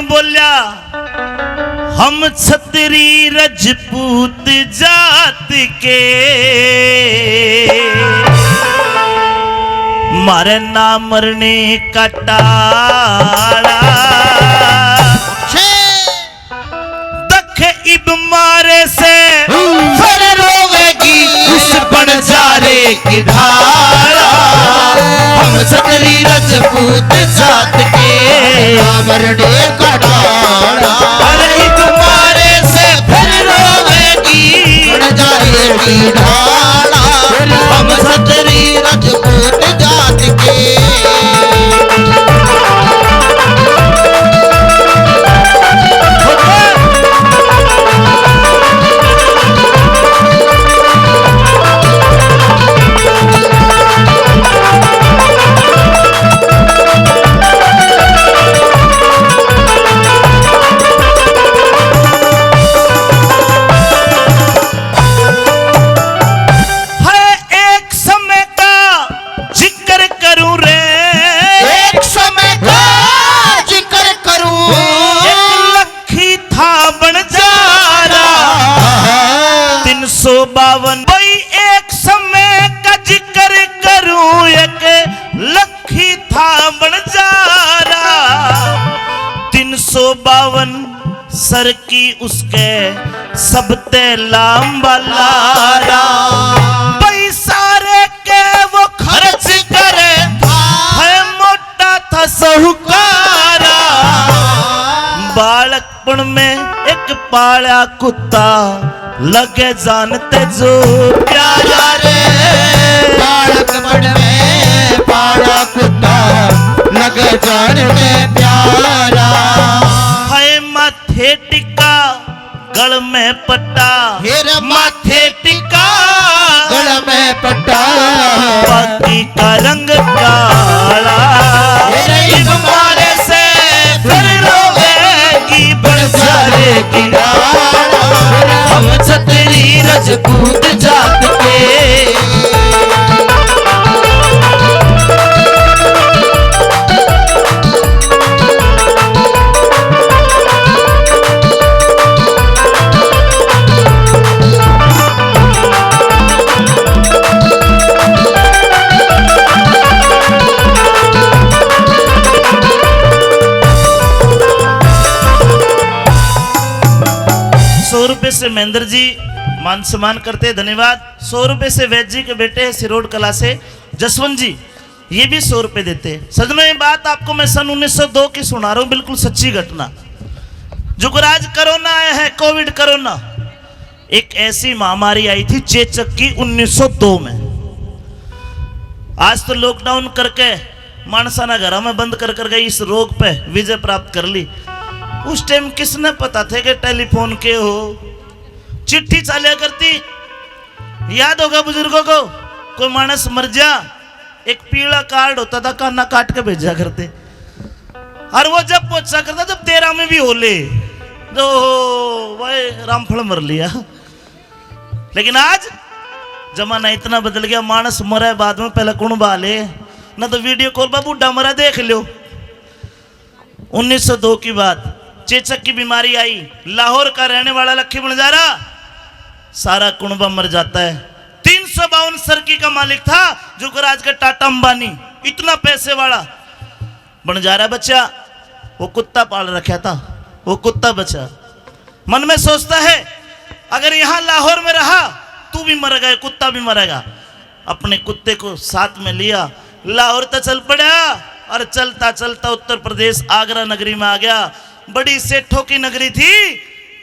बोलिया हम छतरी रजपूत जात के मारे ना मरने का टाड़ा दख इब मारे से फिर रोवेगी उस बनजारे की धारा हम छतरी रजपूत जात के मरने का टाड़ा अरे इब मारे से फिर रोवेगी बनजारे की धारा हम छतरी रजपूत जात के भाई एक समय का जिक्र करूं एक लखी था बनजारा 352 सर की उसके सबते लांबा लारा भाई सारे के वो खर्च करे है मोटा था साहूकारा बालकपन में एक पाला कुत्ता लगे जानते जो प्यारा रे बालकपन में पाला कुत्ता लगे जानते प्यारा है माथे टिका गल में पट्टा माथे टिका गल में पट्टा बाकी का रंग काला इब मारे से फिर रोवेगी बनजारे की हम छतरी रजपूत जात के ₹100 से महेंद्र जी मान सम्मान करते धन्यवाद। 100 रुपए से वैद्य जी के बेटे हैं सिरोड कला से जसवंत जी, ये भी 100 रुपए देते हैं। सजनों ये बात आपको मैं सन 1902 की सुना रहा हूँ, बिल्कुल सच्ची घटना। जुगराज कोरोना आया है, कोविड कोरोना, एक ऐसी महामारी आई थी चेचक की 1902 में। आज तो लॉकडाउन करके मानसाना घरों में बंद कर गई, इस रोग पे विजय प्राप्त कर ली। उस टाइम किसने पता थे कि टेलीफोन के हो, चिट्ठी चलिया करती। याद होगा बुजुर्गों को, कोई मानस मर जा एक पीला कार्ड होता था, काना काट के भेजा करते, और वो जब पहुंचा करता जब 13 में भी होले तो भाई रामफल मर लिया। लेकिन आज जमाना इतना बदल गया, मानस मरे बाद में पहले कौन बाले ना, तो वीडियो कॉल पर बूढ़ा मरा देख लो। 1902 की बात, चेचक की बीमारी आई, लाहौर का रहने वाला लखी बनजारा सारा कुनबा मर जाता है। 352 सरकी का मालिक था जुगराज का टाटा अंबानी, इतना पैसे वाला। बनजारा बच्चा, वो कुत्ता पाल रखा था, वो कुत्ता बचा, मन में सोचता है अगर यहां लाहौर में रहा तू भी मरेगा, कुत्ता भी मरेगा। अपने कुत्ते को साथ में लिया, लाहौर तक चल पड़ा, और चलता चलता उत्तर प्रदेश आगरा नगरी में आ गया। बड़ी सेठों की नगरी थी।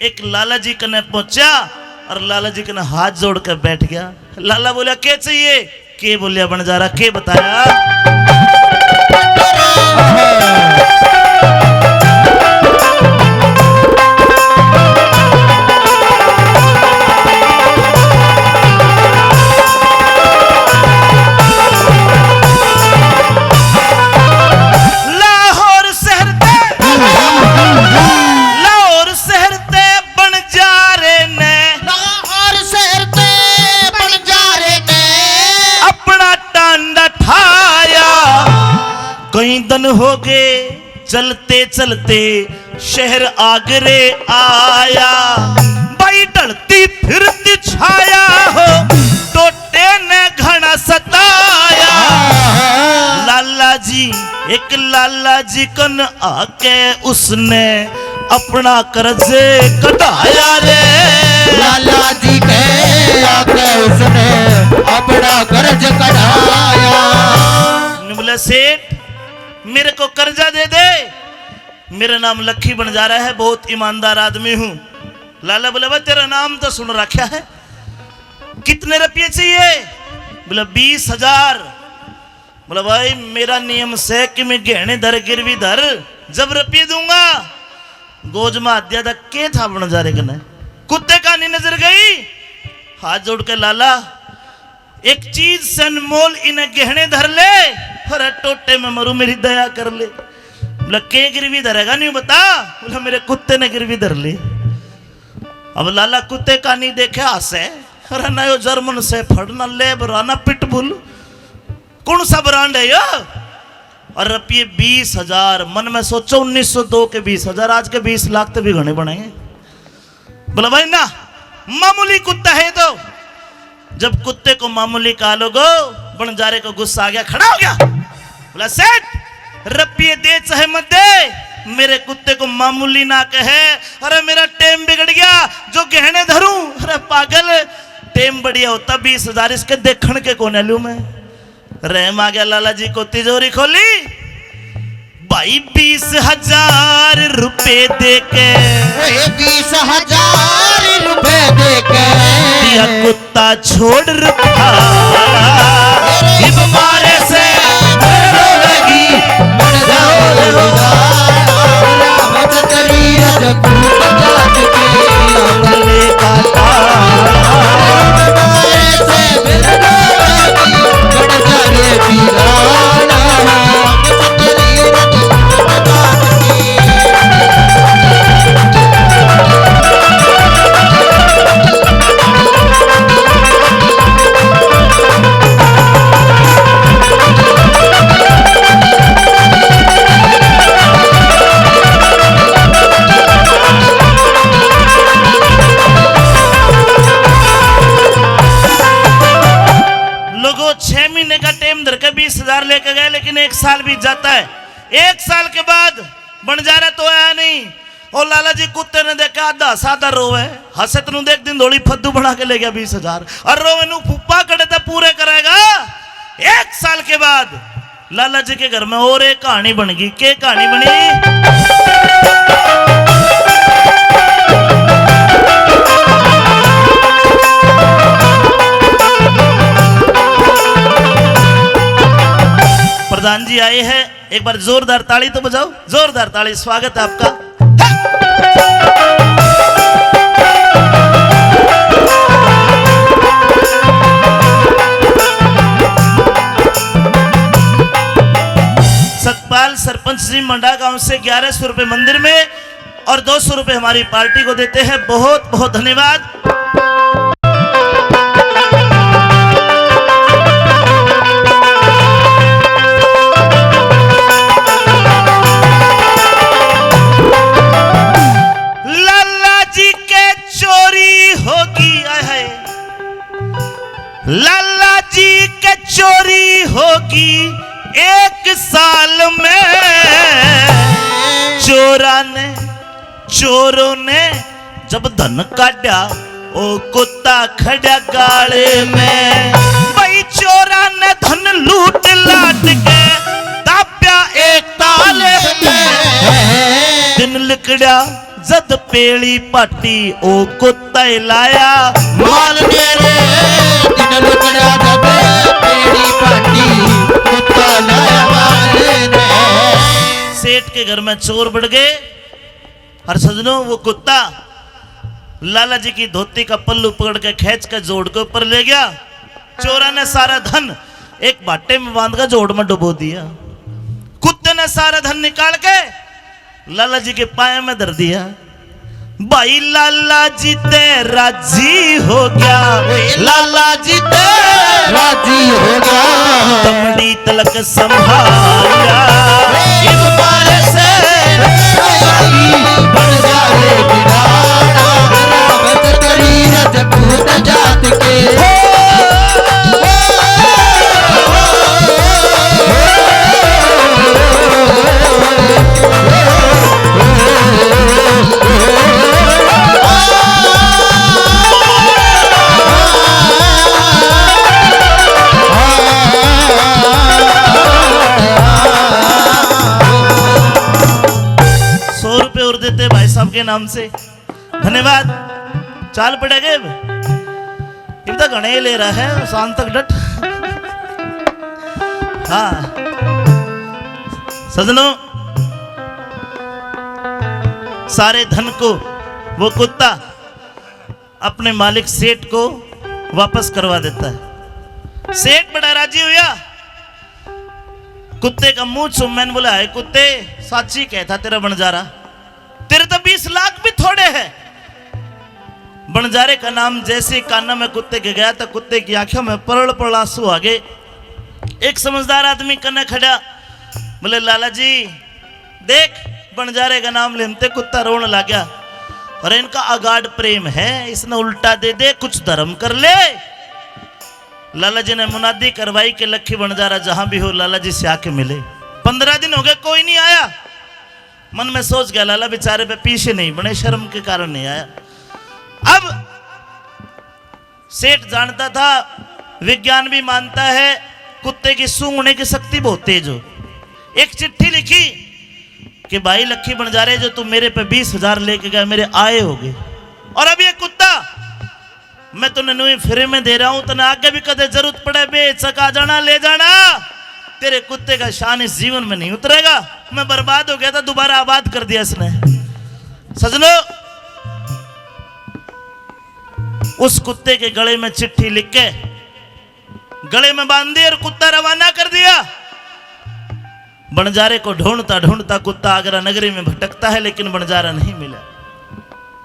एक लाला जी कने पहुंचा और लाला जी कने हाथ जोड़ कर बैठ गया। लाला बोला क्या चाहिए, के बोलिया बनजारा, के बताया। कई दिन हो गए चलते चलते शहर आगरे आया, भाई ढलती फिरती छाया हो, टोटे ने घना सताया। लाला जी, एक लाला जी कन आके उसने अपना कर्जे कटाया रे। लाला जी के आके उसने अपना कर्ज कढ़ाया। बोले सेठ मेरे को कर्जा दे दे, मेरा नाम लक्खी बंजारा है, बहुत ईमानदार आदमी हूं। लाला बोले भाई तेरा नाम तो सुन रखा है, कितने रुपये चाहिए? बोले 20,000। बोला भाई मेरा नियम से कि मैं गहने धर गिरवी धर, जब रुपये दूंगा गोज में आद्या तक के था बंजारे कने। कुत्ते का नहीं नजर गई, हाथ जोड़ के लाला एक चीज से अनमोल इन्हें गहने धर ले, अरे टोटे में मरू मेरी दया कर ले। बोला के गिरवी धरेगा नहीं बता? बोला मेरे कुत्ते ने गिरवी धर ली। अब लाला कुत्ते का नहीं देखे हंसे, अरे ना यो जर्मन से फड़ना ले बराना पिटबुल, कौन सा ब्रांड है यो? और रुपये 20,000। मन में सोचो 1902 के 20,000, आज के 20 लाख तो भी घने बनेंगे। बोला भाई ना मामूली कुत्ता है तो। जब कुत्ते को मामूली कहा लोगो, बंजारे को गुस्सा आ गया, खड़ा हो गया। बोला सेठ रुपये दे चाहे मत दे, मेरे कुत्ते को मामूली ना कहे, अरे मेरा टेम बिगड़ गया जो गहने धरूं। अरे पागल, टेम बढ़िया होता 20,000 इसके देखण के कौन लू मैं। रहम आ गया, लाला जी को तिजोरी खोली, भाई 20,000 रुपए दे के 20,000 रुपए दे के दिया कुत्ता छोड़ रखा। इब मारे से लगी बन जाओ मत तेरी रजपूत जात के गले का मारे से बिरलोगी बन जाए पीराना मत तेरी रजपूत जात के। लोगों 6 महीने का टेम धर के 20,000 लेके गए, लेकिन 1 साल बीत जाता है। 1 साल के बाद बंजारा तो आया नहीं, और लाला जी कुत्ते ने देखा आधा साधा रोवे, हसत नु देख दिन धोली फद्दू बना के ले गया 20,000, और रोवे नु फुप्पा कड़े तो पूरे करेगा। 1 साल के बाद लाला जी के घर में और एक कहानी बन गई। के कहानी बनी? प्रधान जी आए हैं, एक बार जोरदार ताली तो बजाओ, जोरदार ताली, स्वागत है आपका। सतपाल सरपंच जी मंडा गांव से 1100 रुपए मंदिर में और 200 रुपए हमारी पार्टी को देते हैं, बहुत बहुत धन्यवाद। लाला जी के चोरी होगी 1 साल में, चोरों ने जब धन काटा ओ कुत्ता खड़ा गाले में, भाई चोरा ने धन लूट लाट के दाप्या एक ताले में। दिन लिकड़ा जद पेड़ी पाटी ओ कुत्ता लाया माल मेरे। दिन लुकड़ा जब पेड़ी पाटी कुत्ता लाया माल ने। सेठ के घर में चोर बढ़ गए, और सजनों वो कुत्ता लाला जी की धोती का पल्लू पकड़ के खींच के जोड़ के ऊपर ले गया। चोरा ने सारा धन एक भाटे में बांध कर जोड़ में डुबो दिया। कुत्ते ने सारा धन निकाल के लाला जी के पाए में धर दिया। भाई लाला जी ते राजी हो गया, लाला जी ते राजी हो गया, तमड़ी तलक संभाला, इस बार से रुपए और देते भाई साहब के नाम से। धन्यवाद। चाल पड़ेगा अब तो घने ले रहा है शाम तक डट। हाँ सजनों, सारे धन को वो कुत्ता अपने मालिक सेठ को वापस करवा देता है। सेठ बड़ा राजी हुआ। कुत्ते का मुंह चूम, मैंने बोला है कुत्ते साची कहता तेरा बंजारा, तेरे तो 20 लाख भी थोड़े हैं। बंजारे का नाम जैसे काना में कुत्ते के गया तो कुत्ते की आंखों में पड़ल पड़ आंसू आ गए। एक समझदार आदमी कने खड़ा, बोले लाला जी देख बंजारे का नाम लेते कुत्ता रोने लग गया, और इनका अगाध प्रेम है, इसने उल्टा दे दे कुछ धर्म कर ले। लाला जी ने मुनादी करवाई कि लक्खी बंजारा जहां भी हो लाला जी से आके मिले। 15 दिन हो गए कोई नहीं आया। मन में सोच गया लाला बेचारे पे पीछे नहीं बने, शर्म के कारण नहीं आया। अब सेठ जानता था, विज्ञान भी मानता है कुत्ते की सूंघने की शक्ति बहुत तेज हो। एक चिट्ठी लिखी कि भाई लक्खी बंजारे जो तुम मेरे पे 20,000 लेके गया मेरे आए हो गए, और अब ये कुत्ता मैं तुम्हें नुई फ्री में दे रहा हूं, तने आगे भी कदे जरूरत पड़े बेचक आ जाना ले जाना। तेरे कुत्ते का शान इस जीवन में नहीं उतरेगा। मैं बर्बाद हो गया था, दोबारा आबाद कर दिया इसने। सजनों, उस कुत्ते के गले में चिट्ठी लिख के गले में बांध दी और कुत्ता रवाना कर दिया। बंजारे को ढूंढता ढूंढता कुत्ता आगरा नगरी में भटकता है, लेकिन बंजारा नहीं मिला।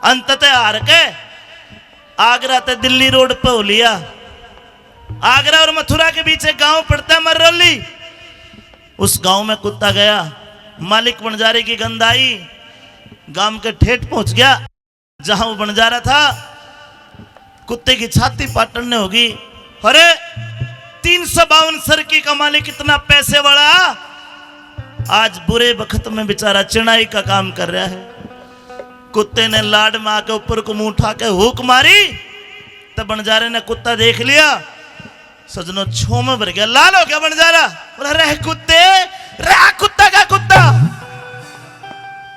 अंततः हार के आगरा ते दिल्ली रोड पे हो लिया। आगरा और मथुरा के बीच एक गांव पड़ता है मरौली। उस गांव में कुत्ता गया, मालिक बंजारे की गंध आई, गांव के ठेठ पहुंच गया जहां वो बंजारा था। कुत्ते की छाती पाटने होगी, अरे 352 सरकी का मालिक इतना पैसे वाला आज बुरे वक्त में बेचारा चिनाई का काम कर रहा है। कुत्ते ने लाड मां के ऊपर को मुंह उठा के हुक मारी, तब बंजारे ने कुत्ता देख लिया। सजनों छो में भर गया, लाल हो गया बंजारा। बोला रह कुत्ते, रह कुत्ता का कुत्ता,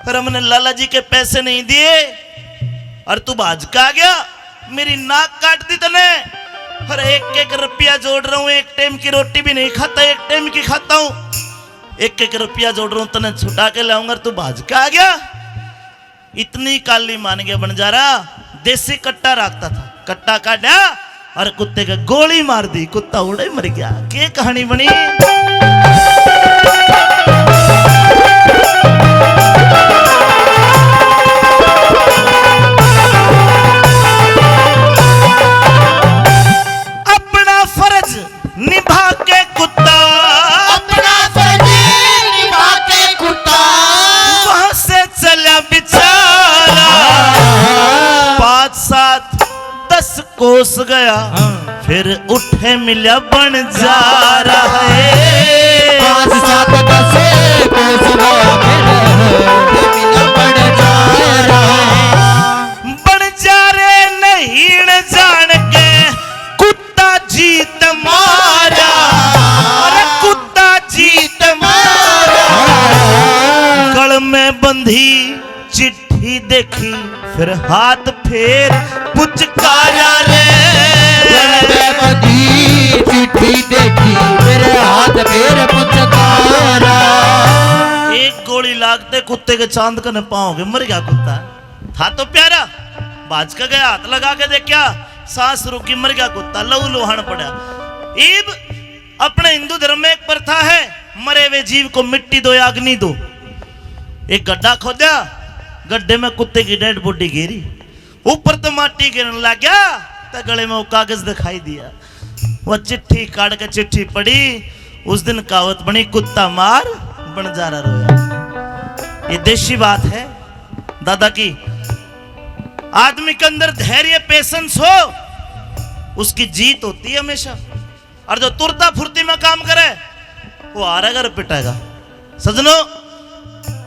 पर हमने लाला जी के पैसे नहीं दिए और तू भाज का आ गया, मेरी नाक काट दी तने। और एक रुपया जोड़ रहा हूं, एक टाइम की रोटी भी नहीं खाता, एक टाइम की खाता हूं। एक रुपया जोड़ रहा हूं तने छुटा के लाऊंगा, तू भाज का आ गया। इतनी काली मान गया बंजारा। देसी कट्टा रखता था, कट्टा काटा और कुत्ते का गोली मार दी, कुत्ता उड़े मर गया। क्या कहानी बनी। अपना फर्ज निभा के कुत्ता, अपना फर्ज निभा के कुत्ता वहां से चला बेचारा। 5, 7, 10 कोस गया, फिर उठे मिला बंजारा है। 5, 7, 10 कोस गया, फिर मिला बंजारा। बंजारे नहीं न जान के कुत्ता जीत मारा, अरे कुत्ता जीत मारा। गल में बंधी चिट्ठी देखी, फिर हाथ फेर पुचकारा रे। गल में बंधी चिट्ठी देखी, मेरे हाथ फेर पुचकारा। एक गोली लागते कुत्ते के चांद का न पाओगे, मर गया कुत्ता। था तो प्यारा, बाज का गया, हाथ लगा के देखा, सांस रुकी, मर गया कुत्ता, लहू लोहान पड़ा। ईब अपने हिंदू धर्म में एक प्रथा है, मरे हुए जीव को मिट्टी दो या अग्नि दो। एक गड्ढा खोदा, गड्ढे में कुत्ते की डेड बॉडी गिरी, ऊपर तो माटी गिरने लग गया, तो गले में वो कागज दिखाई दिया। वह चिट्ठी काट के चिट्ठी पड़ी। उस दिन कहावत बनी, कुत्ता मार बंजारा रोया। ये देशी बात है दादा की। आदमी के अंदर धैर्य पेशेंस हो, उसकी जीत होती है हमेशा। और जो तुरता फुर्ती में काम करे वो हारेगा, पिटाएगा। सजनों,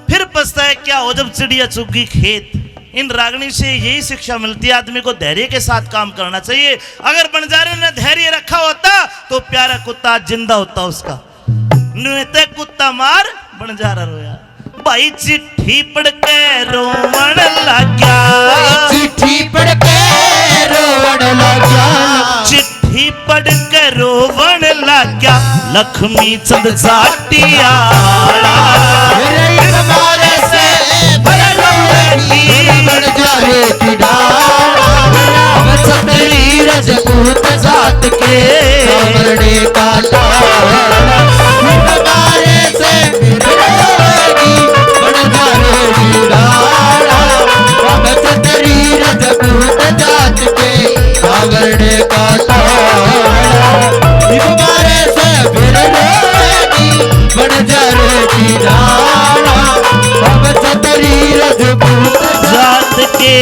फिर पछताए क्या हो जब चिड़िया चुग गई खेत। इन रागनी से यही शिक्षा मिलती है, आदमी को धैर्य के साथ काम करना चाहिए। अगर बंजारे ने धैर्य रखा होता तो प्यारा कुत्ता जिंदा होता उसका। नुते कुत्ता मार बंजारा रोया। भाई चिट्ठी चिट्ठी पढ़ के रोवण लाग्या, चिट्ठी पढ़ के रोवण लाग्या, चिट्ठी पढ़ के रोवण लाग्या, लक्ष्मी चंद जाटियाला मारे से बड़ जाए की डाला, छतरी रजपूत जात के कमरने का ताला, मारे से बड़ जाए की डाला, छतरी रजपूत जात के कमरने का ताला, मारे से फिर रोएगी बड़ जाए की डाला, छतरी रजपूत जात के